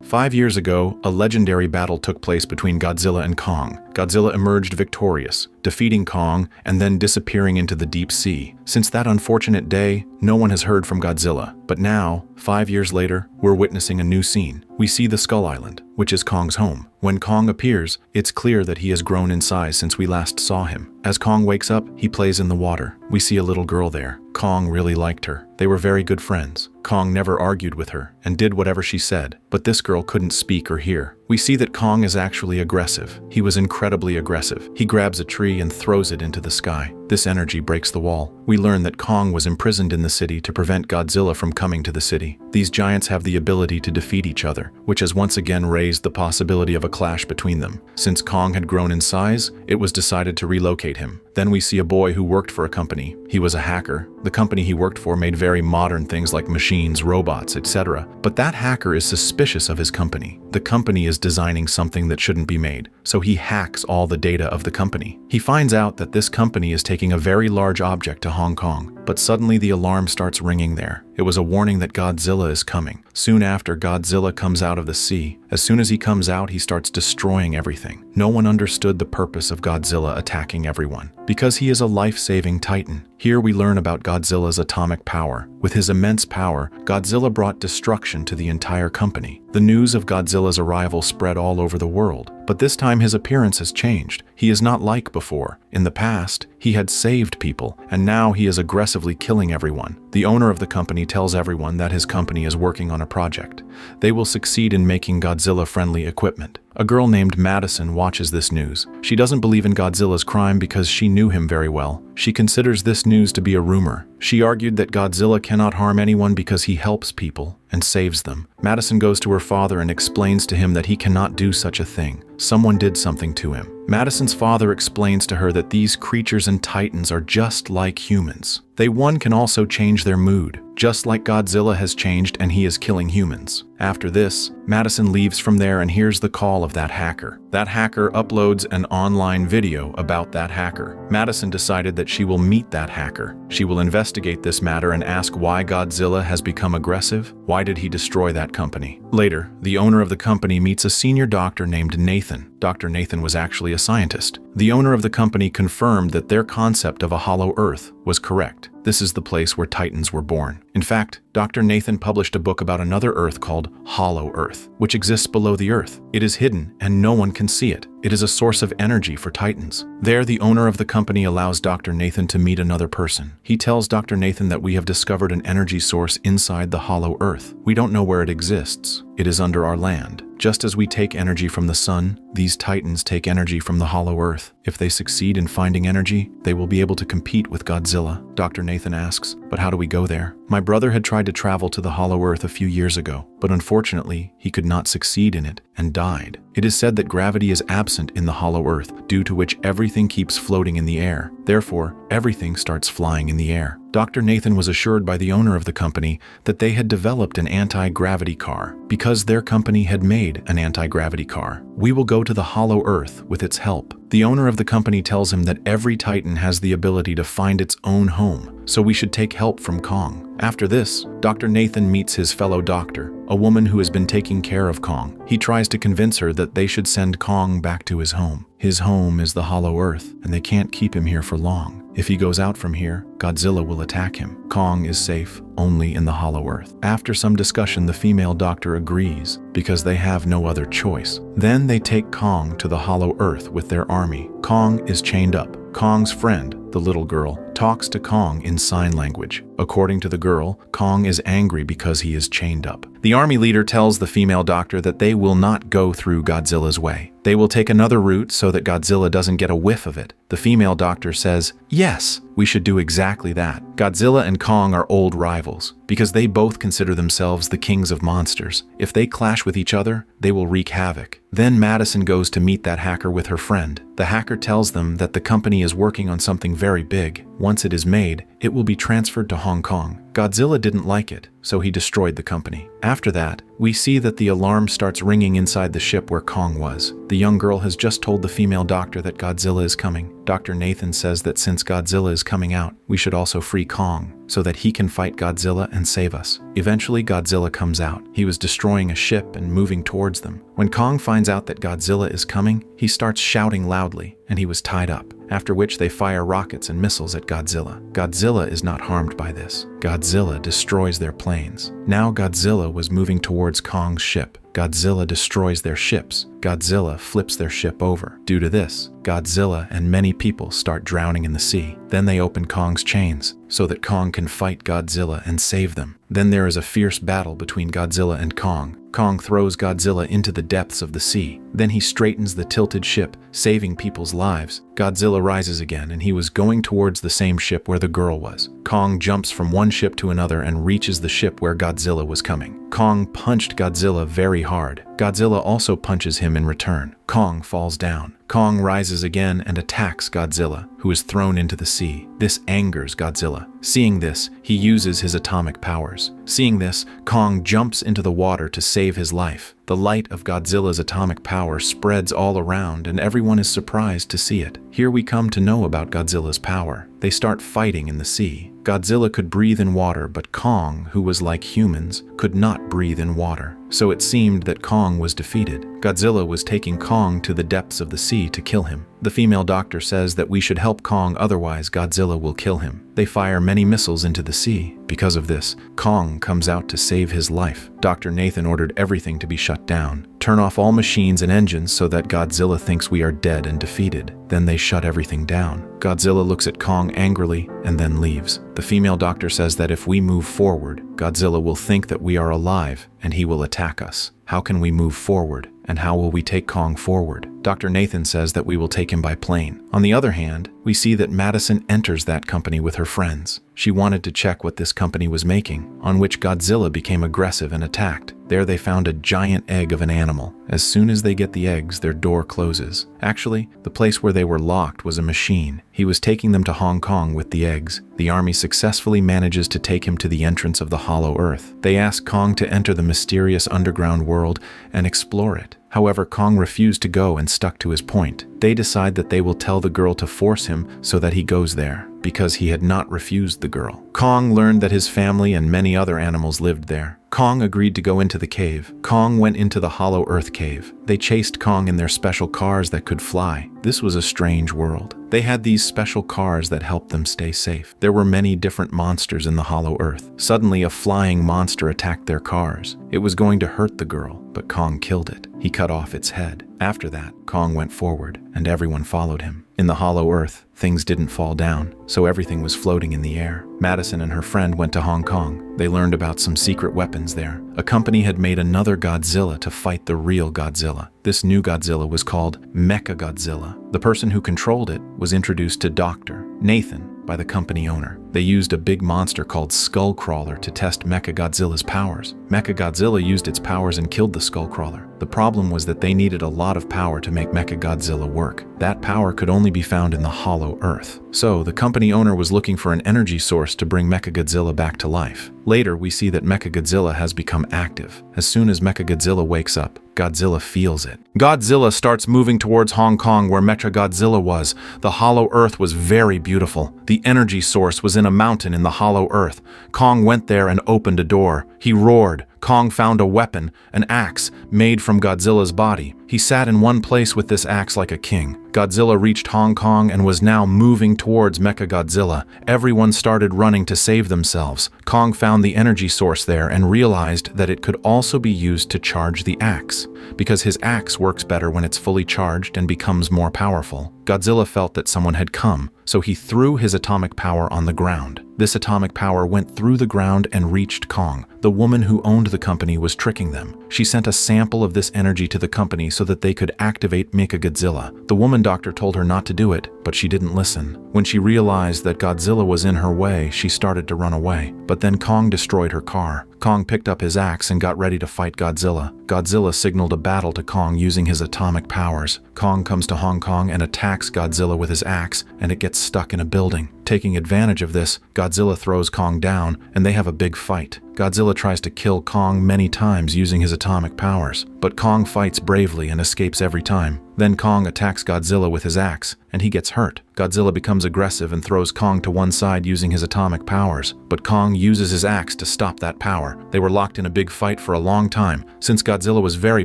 5 years ago, a legendary battle took place between Godzilla and Kong. Godzilla emerged victorious, defeating Kong and then disappearing into the deep sea. Since that unfortunate day, no one has heard from Godzilla. But now, 5 years later, we're witnessing a new scene. We see the Skull Island, which is Kong's home. When Kong appears, it's clear that he has grown in size since we last saw him. As Kong wakes up, he plays in the water. We see a little girl there. Kong really liked her. They were very good friends. Kong never argued with her and did whatever she said, but this girl couldn't speak or hear. We see that Kong is actually aggressive. He was incredibly aggressive. He grabs a tree and throws it into the sky. This energy breaks the wall. We learn that Kong was imprisoned in the city to prevent Godzilla from coming to the city. These giants have the ability to defeat each other, which has once again raised the possibility of a clash between them. Since Kong had grown in size, it was decided to relocate him. Then we see a boy who worked for a company. He was a hacker. The company he worked for made very modern things like machines, robots, etc. But that hacker is suspicious of his company. The company is designing something that shouldn't be made, so he hacks all the data of the company. He finds out that this company is taking a very large object to Hong Kong, but suddenly the alarm starts ringing there. It was a warning that Godzilla is coming. Soon after, Godzilla comes out of the sea. As soon as he comes out, he starts destroying everything. No one understood the purpose of Godzilla attacking everyone, because he is a life-saving titan. Here we learn about Godzilla's atomic power. With his immense power, Godzilla brought destruction to the entire company. The news of Godzilla's arrival spread all over the world, but this time his appearance has changed. He is not like before. In the past, he had saved people, and now he is aggressively killing everyone. The owner of the company tells everyone that his company is working on a project. They will succeed in making Godzilla-friendly equipment. A girl named Madison watches this news. She doesn't believe in Godzilla's crime because she knew him very well. She considers this news to be a rumor. She argued that Godzilla cannot harm anyone because he helps people and saves them. Madison goes to her father and explains to him that he cannot do such a thing. Someone did something to him. Madison's father explains to her that these creatures and titans are just like humans. One can also change their mood, just like Godzilla has changed and he is killing humans. After this, Madison leaves from there and hears the call of that hacker. That hacker uploads an online video about that hacker. Madison decided that she will meet that hacker. She will investigate this matter and ask why Godzilla has become aggressive. Why did he destroy that company? Later, the owner of the company meets a senior doctor named Nathan. Dr. Nathan was actually a scientist. The owner of the company confirmed that their concept of a hollow Earth was correct. This is the place where Titans were born. In fact, Dr. Nathan published a book about another Earth called Hollow Earth, which exists below the Earth. It is hidden and no one can see it. It is a source of energy for Titans. There, the owner of the company allows Dr. Nathan to meet another person. He tells Dr. Nathan that we have discovered an energy source inside the Hollow Earth. We don't know where it exists. It is under our land. Just as we take energy from the sun, these Titans take energy from the Hollow Earth. If they succeed in finding energy, they will be able to compete with Godzilla. Dr. Nathan asks, but how do we go there? My brother had tried to travel to the Hollow Earth a few years ago, but unfortunately, he could not succeed in it and died. It is said that gravity is absent in the Hollow Earth, due to which everything keeps floating in the air. Therefore, everything starts flying in the air. Dr. Nathan was assured by the owner of the company that they had developed an anti-gravity car. Because their company had made an anti-gravity car, we will go to the Hollow Earth with its help. The owner of the company tells him that every Titan has the ability to find its own home, so we should take help from Kong. After this, Dr. Nathan meets his fellow doctor, a woman who has been taking care of Kong. He tries to convince her that they should send Kong back to his home. His home is the Hollow Earth, and they can't keep him here for long. If he goes out from here, Godzilla will attack him. Kong is safe only in the Hollow Earth. After some discussion, the female doctor agrees because they have no other choice. Then they take Kong to the Hollow Earth with their army. Kong is chained up. Kong's friend, the little girl, talks to Kong in sign language. According to the girl, Kong is angry because he is chained up. The army leader tells the female doctor that they will not go through Godzilla's way. They will take another route so that Godzilla doesn't get a whiff of it. The female doctor says, yes, we should do exactly that. Godzilla and Kong are old rivals because they both consider themselves the kings of monsters. If they clash with each other, they will wreak havoc. Then Madison goes to meet that hacker with her friend. The hacker tells them that the company is working on something very big. Once it is made, it will be transferred to Hong Kong. Godzilla didn't like it, so he destroyed the company. After that, we see that the alarm starts ringing inside the ship where Kong was. The young girl has just told the female doctor that Godzilla is coming. Dr. Nathan says that since Godzilla is coming out, we should also free Kong, so that he can fight Godzilla and save us. Eventually, Godzilla comes out. He was destroying a ship and moving towards them. When Kong finds out that Godzilla is coming, he starts shouting loudly, and he was tied up, after which they fire rockets and missiles at Godzilla. Godzilla is not harmed by this. Godzilla destroys their planes. Now Godzilla was moving towards Kong's ship. Godzilla destroys their ships. Godzilla flips their ship over. Due to this, Godzilla and many people start drowning in the sea. Then they open Kong's chains so that Kong can fight Godzilla and save them. Then there is a fierce battle between Godzilla and Kong. Kong throws Godzilla into the depths of the sea. Then he straightens the tilted ship, saving people's lives. Godzilla rises again, and he was going towards the same ship where the girl was. Kong jumps from one ship to another and reaches the ship where Godzilla was coming. Kong punched Godzilla very hard. Godzilla also punches him in return. Kong falls down. Kong rises again and attacks Godzilla, who is thrown into the sea. This angers Godzilla. Seeing this, he uses his atomic powers. Seeing this, Kong jumps into the water to save his life. The light of Godzilla's atomic power spreads all around, and everyone is surprised to see it. Here we come to know about Godzilla's power. They start fighting in the sea. Godzilla could breathe in water, but Kong, who was like humans, could not breathe in water. So it seemed that Kong was defeated. Godzilla was taking Kong to the depths of the sea to kill him. The female doctor says that we should help Kong, otherwise Godzilla will kill him. They fire many missiles into the sea. Because of this, Kong comes out to save his life. Dr. Nathan ordered everything to be shut down. Turn off all machines and engines so that Godzilla thinks we are dead and defeated. Then they shut everything down. Godzilla looks at Kong angrily and then leaves. The female doctor says that if we move forward, Godzilla will think that we are alive and he will attack us. How can we move forward? And how will we take Kong forward? Dr. Nathan says that we will take him by plane. On the other hand, we see that Madison enters that company with her friends. She wanted to check what this company was making, on which Godzilla became aggressive and attacked. There they found a giant egg of an animal. As soon as they get the eggs, their door closes. Actually, the place where they were locked was a machine. He was taking them to Hong Kong with the eggs. The army successfully manages to take him to the entrance of the Hollow Earth. They ask Kong to enter the mysterious underground world and explore it. However, Kong refused to go and stuck to his point. They decide that they will tell the girl to force him so that he goes there, because he had not refused the girl. Kong learned that his family and many other animals lived there. Kong agreed to go into the cave. Kong went into the Hollow Earth cave. They chased Kong in their special cars that could fly. This was a strange world. They had these special cars that helped them stay safe. There were many different monsters in the Hollow Earth. Suddenly, a flying monster attacked their cars. It was going to hurt the girl, but Kong killed it. He cut off its head. After that, Kong went forward, and everyone followed him. In the Hollow Earth, things didn't fall down, so everything was floating in the air. Madison and her friend went to Hong Kong. They learned about some secret weapons there. A company had made another Godzilla to fight the real Godzilla. This new Godzilla was called Mecha-Godzilla. The person who controlled it was introduced to Dr. Nathan by the company owner. They used a big monster called Skullcrawler to test Mecha-Godzilla's powers. Mecha-Godzilla used its powers and killed the Skullcrawler. The problem was that they needed a lot of power to make Mecha-Godzilla work. That power could only be found in the Hollow Earth. So, the company owner was looking for an energy source to bring Mecha-Godzilla back to life. Later, we see that Mecha-Godzilla has become active. As soon as Mecha-Godzilla wakes up, Godzilla feels it. Godzilla starts moving towards Hong Kong where Mecha-Godzilla was. The Hollow Earth was very beautiful. The energy source was in a mountain in the Hollow Earth. Kong went there and opened a door. He roared. Kong found a weapon, an axe, made from Godzilla's body. He sat in one place with this axe like a king. Godzilla reached Hong Kong and was now moving towards Mecha-Godzilla. Everyone started running to save themselves. Kong found the energy source there and realized that it could also be used to charge the axe, because his axe works better when it's fully charged and becomes more powerful. Godzilla felt that someone had come, so he threw his atomic power on the ground. This atomic power went through the ground and reached Kong. The woman who owned the company was tricking them. She sent a sample of this energy to the company so that they could activate Mecha-Godzilla. The woman doctor told her not to do it, but she didn't listen. When she realized that Godzilla was in her way, she started to run away. But then Kong destroyed her car. Kong picked up his axe and got ready to fight Godzilla. Godzilla signaled a battle to Kong using his atomic powers. Kong comes to Hong Kong and attacks Godzilla with his axe, and it gets stuck in a building. Taking advantage of this, Godzilla throws Kong down, and they have a big fight. Godzilla tries to kill Kong many times using his atomic powers, but Kong fights bravely and escapes every time. Then Kong attacks Godzilla with his axe, and he gets hurt. Godzilla becomes aggressive and throws Kong to one side using his atomic powers, but Kong uses his axe to stop that power. They were locked in a big fight for a long time. Since Godzilla was very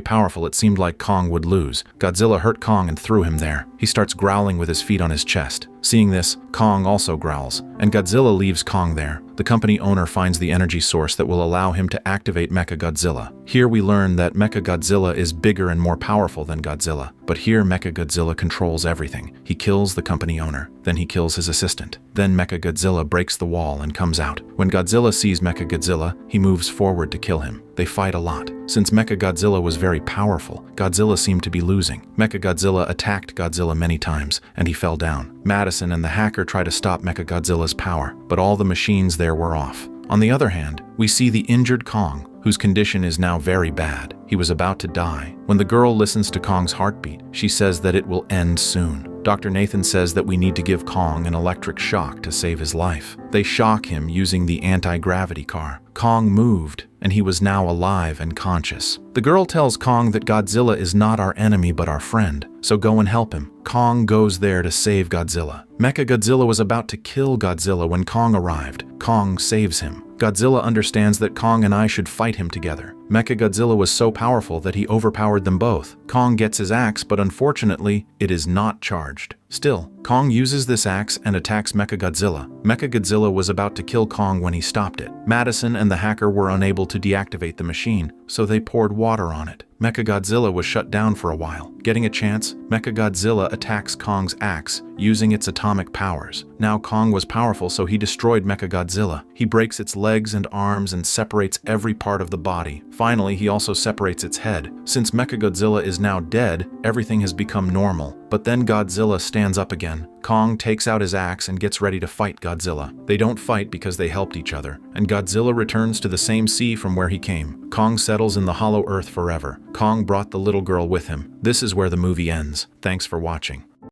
powerful, it seemed like Kong would lose. Godzilla hurt Kong and threw him there. He starts growling with his feet on his chest. Seeing this, Kong also growls, and Godzilla leaves Kong there. The company owner finds the energy source that will allow him to activate Mechagodzilla. Here we learn that Mechagodzilla is bigger and more powerful than Godzilla, but here Mechagodzilla controls everything. He kills the company owner, then he kills his assistant. Then Mechagodzilla breaks the wall and comes out. When Godzilla sees Mechagodzilla, he moves forward to kill him. They fight a lot. Since Mechagodzilla was very powerful, Godzilla seemed to be losing. Mechagodzilla attacked Godzilla many times, and he fell down. Madison and the hacker try to stop Mechagodzilla's power, but all the machines there were off. On the other hand, we see the injured Kong, whose condition is now very bad. He was about to die. When the girl listens to Kong's heartbeat, she says that it will end soon. Dr. Nathan says that we need to give Kong an electric shock to save his life. They shock him using the anti-gravity car. Kong moved, and he was now alive and conscious. The girl tells Kong that Godzilla is not our enemy but our friend, so go and help him. Kong goes there to save Godzilla. Mechagodzilla was about to kill Godzilla when Kong arrived. Kong saves him. Godzilla understands that Kong and I should fight him together. Mechagodzilla was so powerful that he overpowered them both. Kong gets his axe, but unfortunately, it is not charged. Still, Kong uses this axe and attacks Mechagodzilla. Mechagodzilla was about to kill Kong when he stopped it. Madison and the hacker were unable to deactivate the machine, so they poured water on it. Mechagodzilla was shut down for a while. Getting a chance, Mechagodzilla attacks Kong's axe, using its atomic powers. Now Kong was powerful, so he destroyed Mechagodzilla. He breaks its legs and arms and separates every part of the body. Finally, he also separates its head. Since Mechagodzilla is now dead, everything has become normal. But then Godzilla stands up again. Kong takes out his axe and gets ready to fight Godzilla. They don't fight because they helped each other, and Godzilla returns to the same sea from where he came. Kong settles in the hollow earth forever. Kong brought the little girl with him. This is where the movie ends. Thanks for watching.